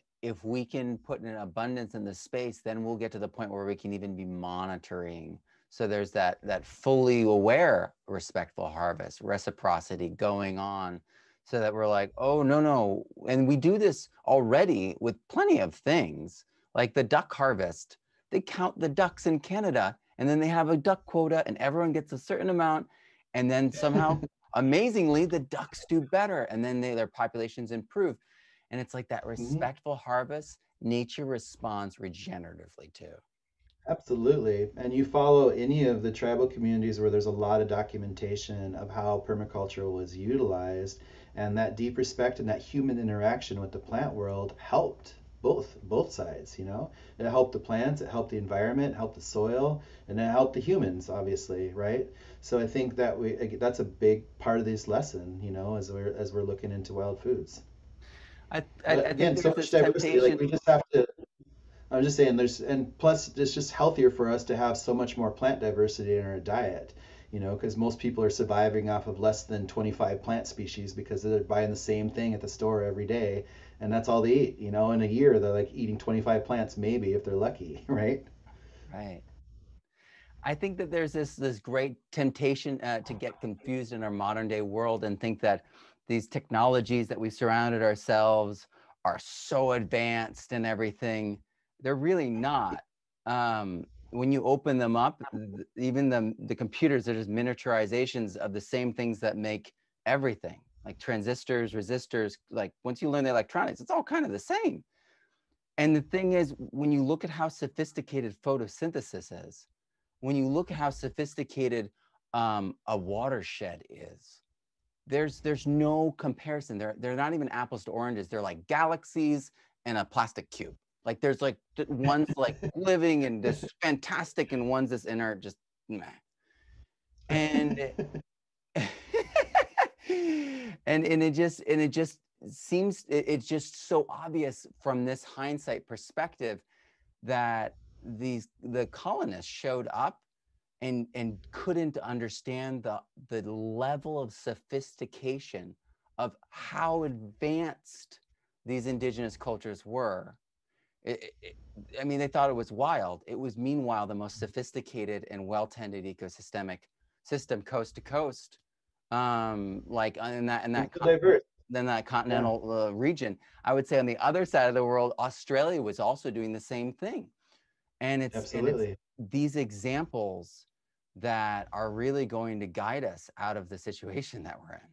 put an abundance in the space, then we'll get to the point where we can even be monitoring. So there's that fully aware respectful harvest, reciprocity going on, so that we're like, oh, no, no. And we do this already with plenty of things, like the duck harvest. They count the ducks in Canada, and then they have a duck quota, and everyone gets a certain amount. And then somehow, amazingly, the ducks do better, and then their populations improve. And it's like that Mhm. respectful harvest, nature responds regeneratively to. Absolutely. And you follow any of the tribal communities where there's a lot of documentation of how permaculture was utilized, and that deep respect and that human interaction with the plant world helped both sides, you know. It helped the plants, it helped the environment, it helped the soil, and it helped the humans, obviously, right? So I think that that's a big part of this lesson, you know, as we're looking into wild foods. But I think again, so there's much this diversity, like temptation. we just have to I'm just saying and plus it's just healthier for us to have so much more plant diversity in our diet, you know, because most people are surviving off of less than 25 plant species because they're buying the same thing at the store every day and that's all they eat, you know, in a year they're like eating 25 plants maybe if they're lucky, right? Right. I think that there's this great temptation to get confused in our modern day world and think that these technologies that we surrounded ourselves are so advanced and everything. They're really not. When you open them up, even the computers are just miniaturizations of the same things that make everything, like transistors, resistors. Like once you learn the electronics, it's all kind of the same. And the thing is, when you look at how sophisticated photosynthesis is, when you look at how sophisticated a watershed is, there's no comparison. They're not even apples to oranges. They're like galaxies and a plastic cube. Like there's like one's like living and this fantastic, and one's this inert, just meh. And and it just seems it's just so obvious from this hindsight perspective that the colonists showed up and couldn't understand the level of sophistication of how advanced these indigenous cultures were. It, it, I mean, they thought it was wild. It was meanwhile the most sophisticated and well-tended ecosystemic system coast to coast, like And so diverse. than that Yeah, continental region. I would say on the other side of the world, Australia was also doing the same thing. And it's absolutely. these examples that are really going to guide us out of the situation that we're in.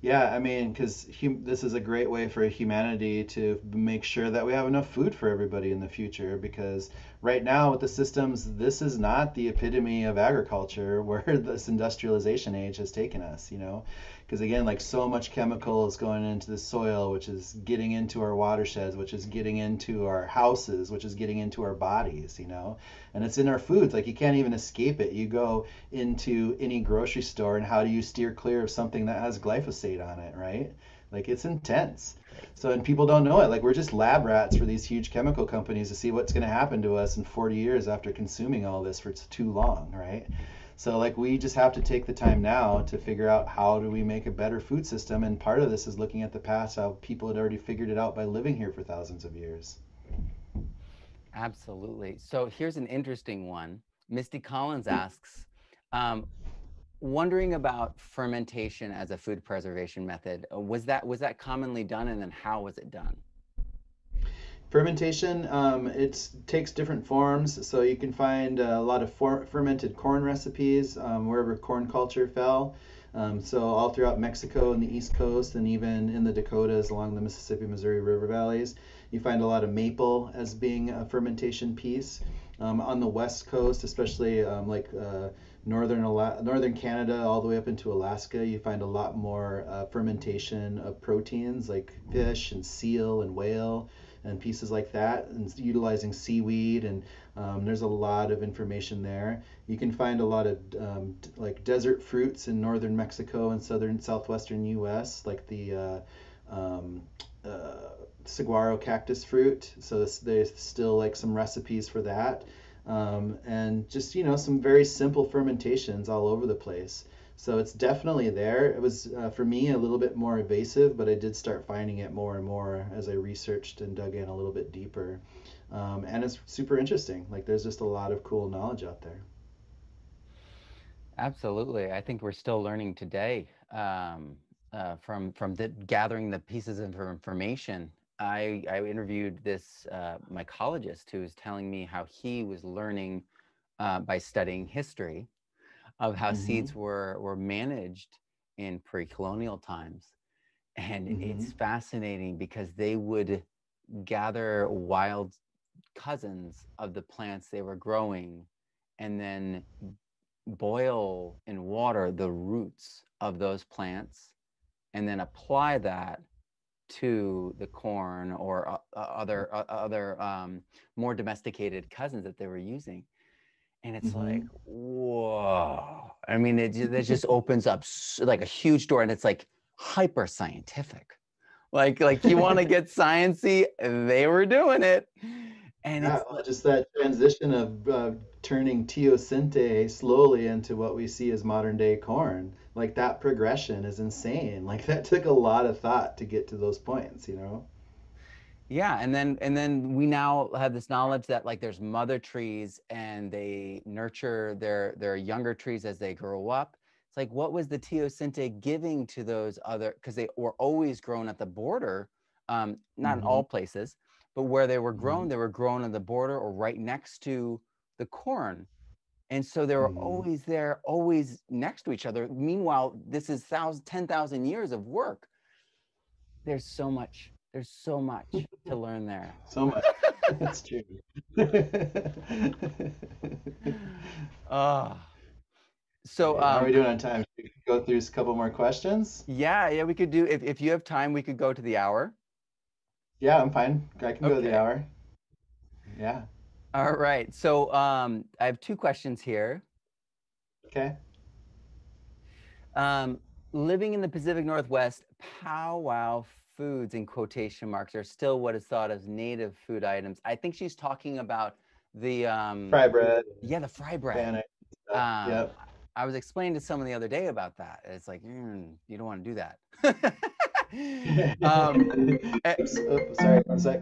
Yeah, I mean, because this is a great way for humanity to make sure that we have enough food for everybody in the future. Because right now, with the systems, this is not the epitome of agriculture where this industrialization age has taken us, you know? Because again, like so much chemical is going into the soil, which is getting into our watersheds, which is getting into our houses, which is getting into our bodies, you know? And it's in our foods. Like you can't even escape it. You go into any grocery store and how do you steer clear of something that has glyphosate on it, right? Like it's intense. Crazy. So, and people don't know it. Like we're just lab rats for these huge chemical companies to see what's going to happen to us in 40 years after consuming all this for too long, right? So like we just have to take the time now to figure out how do we make a better food system, and part of this is looking at the past, how people had already figured it out by living here for thousands of years. Absolutely. So here's an interesting one. Misty Collins asks, um, wondering about fermentation as a food preservation method. Was that commonly done, and then how was it done? Fermentation, it takes different forms. So you can find a lot of fermented corn recipes wherever corn culture fell. So all throughout Mexico and the East Coast, and even in the Dakotas along the Mississippi, Missouri River valleys, you find a lot of maple as being a fermentation piece. On the West Coast, especially northern Canada, all the way up into Alaska, you find a lot more fermentation of proteins like fish and seal and whale and pieces like that, and utilizing seaweed. And there's a lot of information there. You can find a lot of like desert fruits in northern Mexico and southwestern U.S., like the um, uh, saguaro cactus fruit. So there's still like some recipes for that, and just some very simple fermentations all over the place. So it's definitely there. It was for me a little bit more evasive, but I did start finding it more and more as I researched and dug in a little bit deeper. And it's super interesting. Like there's just a lot of cool knowledge out there. Absolutely. I think we're still learning today. gathering the pieces of information, I interviewed this mycologist who was telling me how he was learning by studying history of how Mm-hmm. seeds were managed in pre-colonial times. And Mm-hmm. it's fascinating because they would gather wild cousins of the plants they were growing and then boil in water the roots of those plants and then apply that to the corn or other more domesticated cousins that they were using. And it's Mm-hmm. like, whoa. I mean, it just opens up like a huge door, and it's like hyper scientific. Like you want to get sciencey, they were doing it. And Yeah, it's well, just that transition of turning teosinte slowly into what we see as modern day corn, like that progression is insane. Like that took a lot of thought to get to those points, you know? yeah, and then we now have this knowledge that like there's mother trees and they nurture their younger trees as they grow up. It's like what was the teosinte giving to those other, because they were always grown at the border, not in Mm-hmm. all places, but where Mm-hmm. they were grown on the border or right next to the corn. And so they were Mm-hmm. always there, always next to each other. Meanwhile, this is 10,000 years of work. There's so much to learn there. So much. That's true. Oh, so Great. How are we doing on time? Should we go through a couple more questions? yeah, we could do, if you have time, we could go to the hour. Yeah, I'm fine. I can go the Okay. hour. Yeah. All right. So I have two questions here. Okay. Um, living in the Pacific Northwest, powwow foods in quotation marks are still what is thought as native food items. I think she's talking about the Fry bread, yeah, the fry bread. bannock stuff. Um, Yep. I was explaining to someone the other day about that. It's like, you don't want to do that. um, a- Oops, oh, sorry, one sec.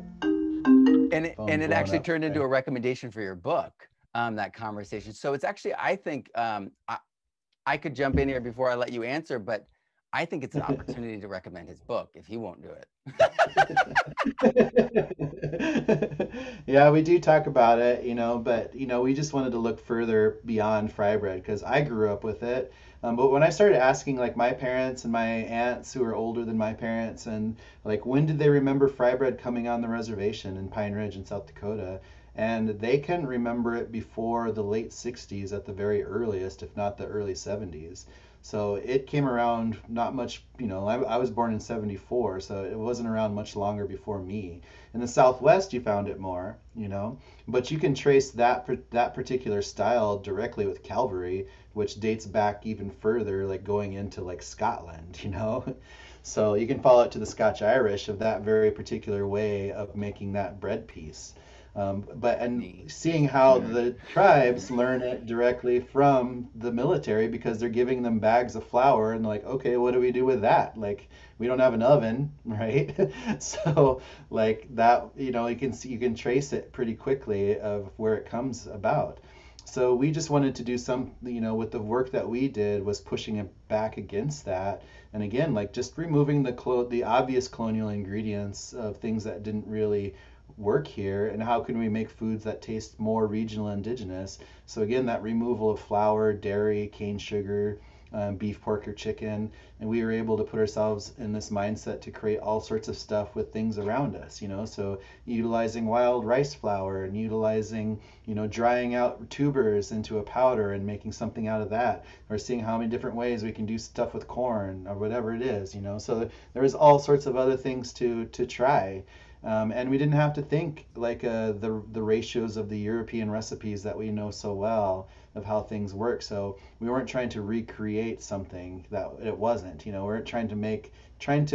and Phone's it blowing actually up. turned into Sorry. a recommendation for your book, that conversation. So it's actually, I think, I could jump in here before I let you answer, but I think it's an opportunity to recommend his book if he won't do it. Yeah, we do talk about it, but we just wanted to look further beyond fry bread because I grew up with it. But when I started asking like my parents and my aunts who are older than my parents, and like when did they remember fry bread coming on the reservation in Pine Ridge in South Dakota? And they can remember it before the late 60s at the very earliest, if not the early 70s. So it came around not much, I was born in 74, so it wasn't around much longer before me. In the Southwest, you found it more. But you can trace that particular style directly with Calvary, which dates back even further, like going into like Scotland. So you can follow it to the Scotch Irish of that very particular way of making that bread piece. And Neat. seeing how the tribes learn it directly from the military because they're giving them bags of flour and like, okay, what do we do with that? Like, we don't have an oven, right? So like that, you can trace it pretty quickly of where it comes about. So we just wanted to do some, with the work that we did was pushing it back against that. And again, like just removing the obvious colonial ingredients of things that didn't really work here, and how can we make foods that taste more regional indigenous. So again, that removal of flour, dairy, cane sugar, beef, pork, or chicken, and we were able to put ourselves in this mindset to create all sorts of stuff with things around us. So utilizing wild rice flour and utilizing, drying out tubers into a powder and making something out of that, or seeing how many different ways we can do stuff with corn or whatever it is. So there is all sorts of other things to try. And we didn't have to think like the ratios of the European recipes that we know so well of how things work. So we weren't trying to recreate something that it wasn't. We weren't trying to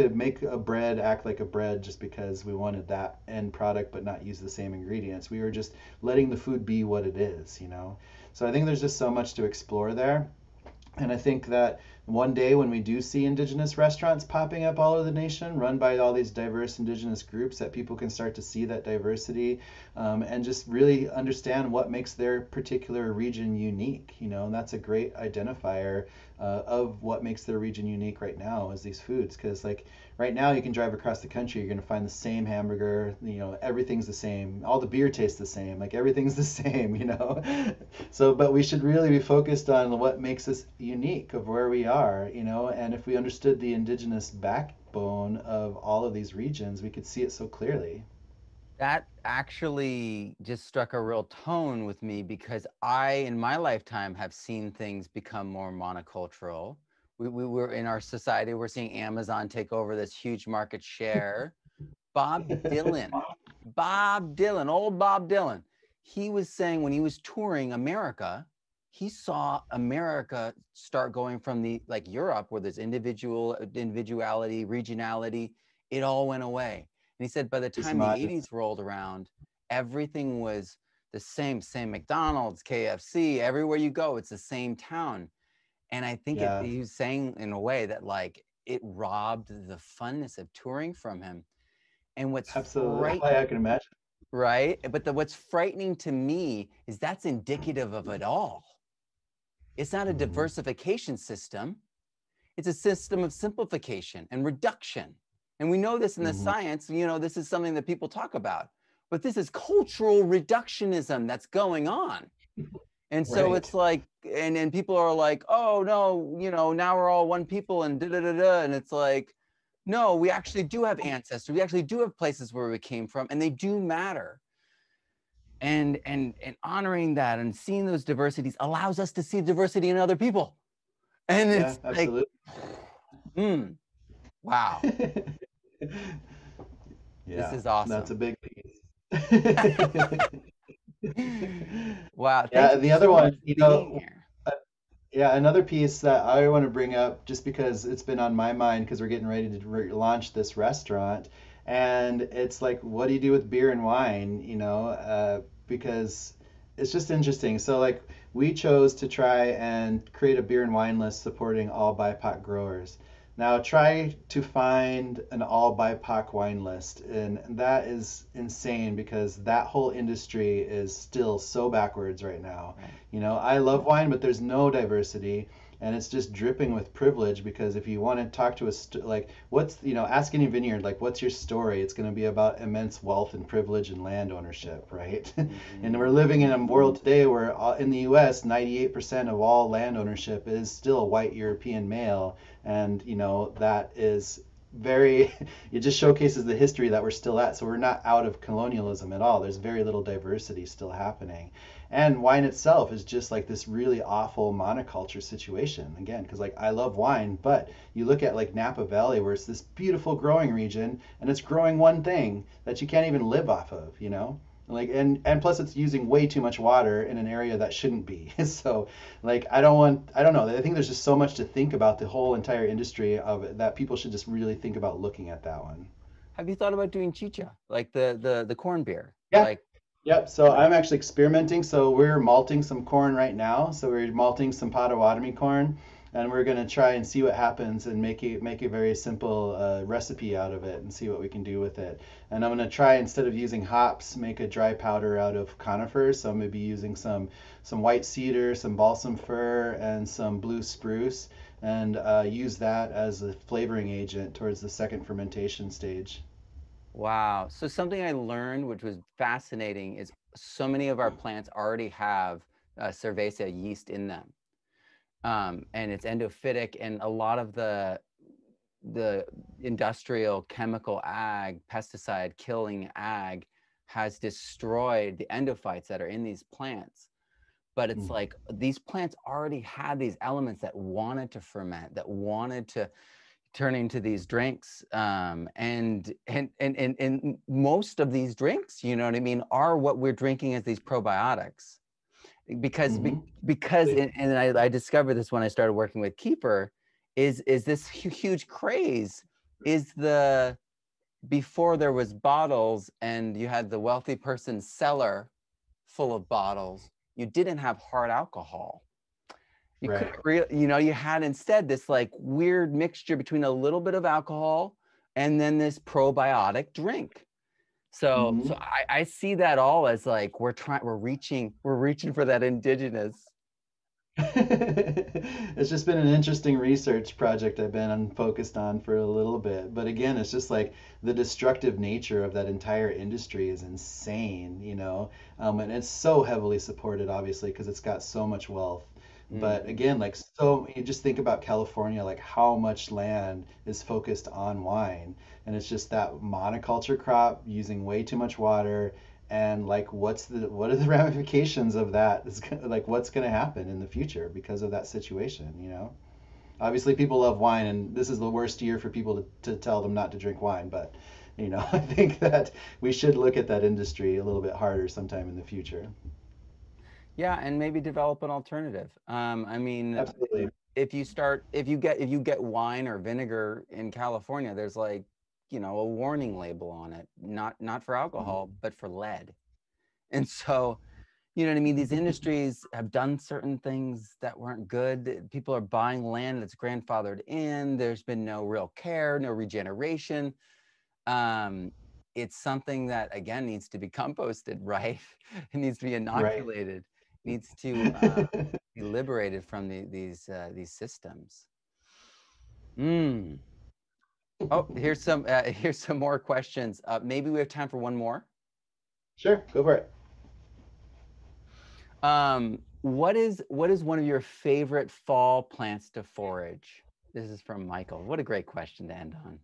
make a bread act like a bread just because we wanted that end product but not use the same ingredients. We were just letting the food be what it is. So I think there's just so much to explore there. And I think that one day when we do see Indigenous restaurants popping up all over the nation, run by all these diverse Indigenous groups, that people can start to see that diversity, and just really understand what makes their particular region unique. And that's a great identifier of what makes their region unique right now is these foods. Because like right now, you can drive across the country, you're going to find the same hamburger. Everything's the same. All the beer tastes the same. Like everything's the same. So, but we should really be focused on what makes us unique of where we are. And if we understood the Indigenous backbone of all of these regions, we could see it so clearly. That actually just struck a real tone with me, because I, in my lifetime, have seen things become more monocultural. We were in our society, we're seeing Amazon take over this huge market share. Bob Dylan, old Bob Dylan, he was saying when he was touring America, he saw America start going from the like Europe, where there's individuality, regionality, it all went away. And he said by the time the 80s rolled around, everything was the same McDonald's, KFC, everywhere you go, it's the same town. And I think he was saying in a way that like it robbed the funness of touring from him. And what's Absolutely, I can imagine. right? But what's frightening to me is that's indicative of it all. It's not a diversification system. It's a system of simplification and reduction. And we know this in the science, this is something that people talk about. But this is cultural reductionism that's going on. And so it's like, and people are like, oh no, now we're all one people and da-da-da-da. And it's like, no, we actually do have ancestors. We actually do have places where we came from, and they do matter. And honoring that and seeing those diversities allows us to see diversity in other people. And it's absolutely. Like, wow. This is awesome. That's a big piece. Wow. Yeah, the other one, another piece that I want to bring up, just because it's been on my mind, because we're getting ready to launch this restaurant, and it's like, what do you do with beer and wine? Because it's just interesting. So like, we chose to try and create a beer and wine list supporting all BIPOC growers. Now try to find an all BIPOC wine list, and that is insane because that whole industry is still so backwards right now. I love wine, but there's no diversity, and it's just dripping with privilege. Because if you want to talk to ask any vineyard, like, what's your story? It's going to be about immense wealth and privilege and land ownership, right? And we're living in a world today where in the US, 98% of all land ownership is still white European male. And that is very it just showcases the history that we're still at. So we're not out of colonialism at all. There's very little diversity still happening. And wine itself is just like this really awful monoculture situation, again, because like, I love wine, but you look at like Napa Valley, where it's this beautiful growing region, and it's growing one thing that you can't even live off of. Like, and plus it's using way too much water in an area that shouldn't be. So like, I don't know, I think there's just so much to think about the whole entire industry of it, that people should just really think about looking at that one. Have you thought about doing chicha, like the corn beer? Yeah. Yep. So I'm actually experimenting. So we're malting some corn right now. So we're malting some Potawatomi corn, and we're going to try and see what happens and make a very simple recipe out of it and see what we can do with it. And I'm going to try, instead of using hops, make a dry powder out of conifers. So I'm going to be using some white cedar, some balsam fir, and some blue spruce, and use that as a flavoring agent towards the second fermentation stage. Wow. So something I learned, which was fascinating, is so many of our plants already have Cerevisiae yeast in them. And it's endophytic, and a lot of the industrial chemical ag, pesticide killing ag, has destroyed the endophytes that are in these plants. But it's like these plants already had these elements that wanted to ferment, that wanted to turn into these drinks, and most of these drinks, you know what I mean, are what we're drinking as these probiotics. Because and I discovered this when I started working with Keeper, is this huge craze is before there was bottles and you had the wealthy person's cellar full of bottles, you didn't have hard alcohol. You Right. couldn't you know, you had instead this like weird mixture between a little bit of alcohol and then this probiotic drink. So Hmm. I see that all as like we're reaching for that indigenous. It's just been an interesting research project I've been focused on for a little bit. But again, it's just like the destructive nature of that entire industry is insane, you know? And it's so heavily supported, obviously, because it's got so much wealth. But Mhm. again, like, so you just think about California, like how much land is focused on wine. And it's just that monoculture crop using way too much water, and like what are the ramifications of that? Like what's going to happen in the future because of that situation, you know? Obviously people love wine, and this is the worst year for people to tell them not to drink wine, but you know, I think that we should look at that industry a little bit harder sometime in the future. Yeah, and maybe develop an alternative. I mean, Absolutely. if you get wine or vinegar in California, there's like, you know, a warning label on it, not for alcohol, but for lead. And so, you know what I mean? These industries have done certain things that weren't good. People are buying land that's grandfathered in. There's been no real care, no regeneration. Um, it's something that again needs to be composted, right? It needs to be Right. inoculated, needs to be liberated from these systems. Mm. Oh, here's some more questions. Maybe we have time for one more. Sure, go for it. What is one of your favorite fall plants to forage? This is from Michael. What a great question to end on.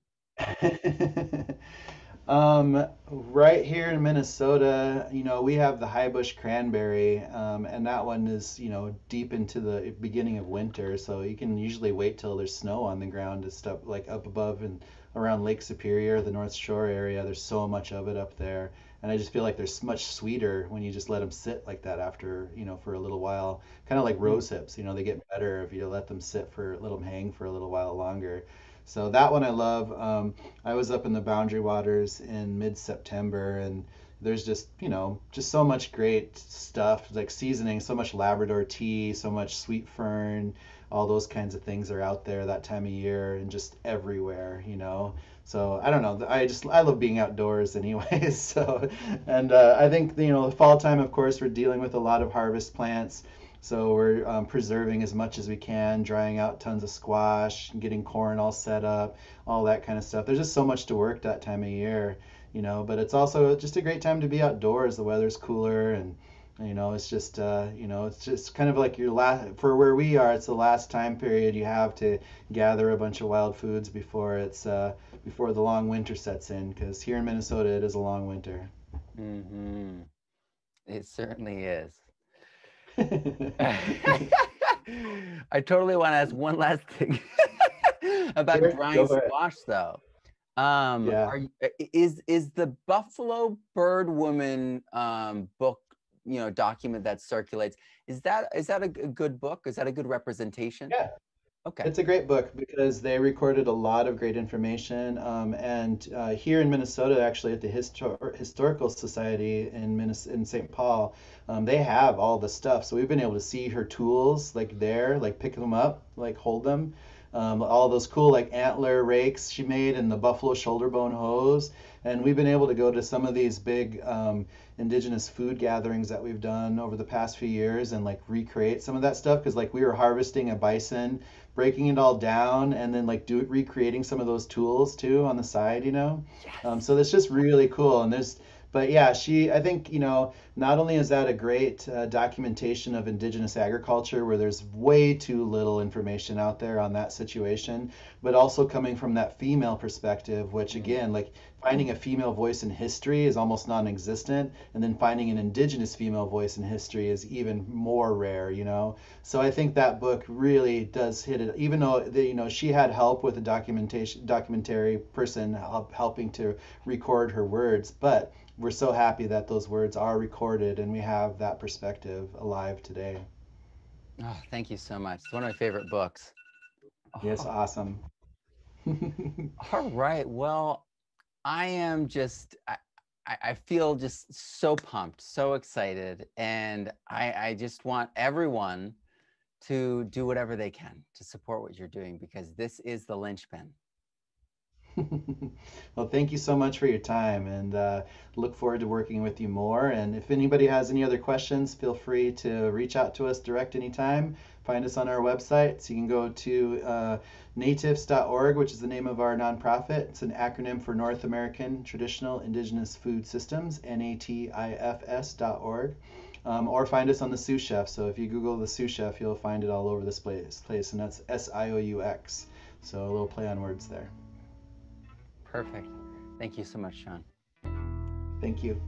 Right here in Minnesota, you know, we have the high bush cranberry, and that one is, you know, deep into the beginning of winter, so you can usually wait till there's snow on the ground to stuff like up above and around Lake Superior, the North Shore area. There's so much of it up there, and I just feel like they're much sweeter when you just let them sit like that after, you know, for a little while. Kind of like Mm. rose hips, you know, they get better if you let them let them hang for a little while longer. So that one I love. I was up in the Boundary Waters in mid-September, and there's just, you know, just so much great stuff, like seasoning, so much Labrador tea, so much sweet fern, all those kinds of things are out there that time of year and just everywhere, you know. So I don't know. I love being outdoors anyways. So, and I think, you know, the fall time, of course, we're dealing with a lot of harvest plants. So we're preserving as much as we can, drying out tons of squash, getting corn all set up, all that kind of stuff. There's just so much to work that time of year, you know, but it's also just a great time to be outdoors. The weather's cooler, and you know, it's just you know, it's just kind of like your last, for where we are, it's the last time period you have to gather a bunch of wild foods before it's before the long winter sets in, because here in Minnesota it is a long winter. Hmm. It certainly is. I totally want to ask one last thing about Sure, drying go for it. squash, though. Yeah. Are you, is the Buffalo Bird Woman book, you know, document that circulates? Is that a good book? Is that a good representation? Yeah. Okay. It's a great book because they recorded a lot of great information. And here in Minnesota, actually, at the Historical Society in St. Paul, they have all the stuff. So we've been able to see her tools like there, like pick them up, like hold them. All those cool like antler rakes she made and the buffalo shoulder bone hose. And we've been able to go to some of these big indigenous food gatherings that we've done over the past few years and like recreate some of that stuff because like we were harvesting a bison, breaking it all down, and then like recreating some of those tools too on the side, you know. So Yes. that's just really cool. And there's, but yeah, she, I think, you know, not only is that a great documentation of indigenous agriculture where there's way too little information out there on that situation, but also coming from that female perspective, which Mm. again, like finding a female voice in history is almost non-existent, and then finding an indigenous female voice in history is even more rare, you know. So I think that book really does hit it, even though you know she had help with a documentary person helping to record her words, but we're so happy that those words are recorded and we have that perspective alive today. Oh, thank you so much. It's one of my favorite books. Yes, Oh, awesome. all right. Well, I am just I feel just so pumped, so excited, and I just want everyone to do whatever they can to support what you're doing, because this is the linchpin. Well, thank you so much for your time, and look forward to working with you more. And if anybody has any other questions, feel free to reach out to us direct anytime. Find us on our website. So you can go to natifs.org, which is the name of our nonprofit. It's an acronym for North American Traditional Indigenous Food Systems, natifs.org. Or find us on the Sous Chef. So if you Google the Sous Chef, you'll find it all over this place, and that's SIOUX. So a little play on words there. Perfect. Thank you so much, Sean. Thank you.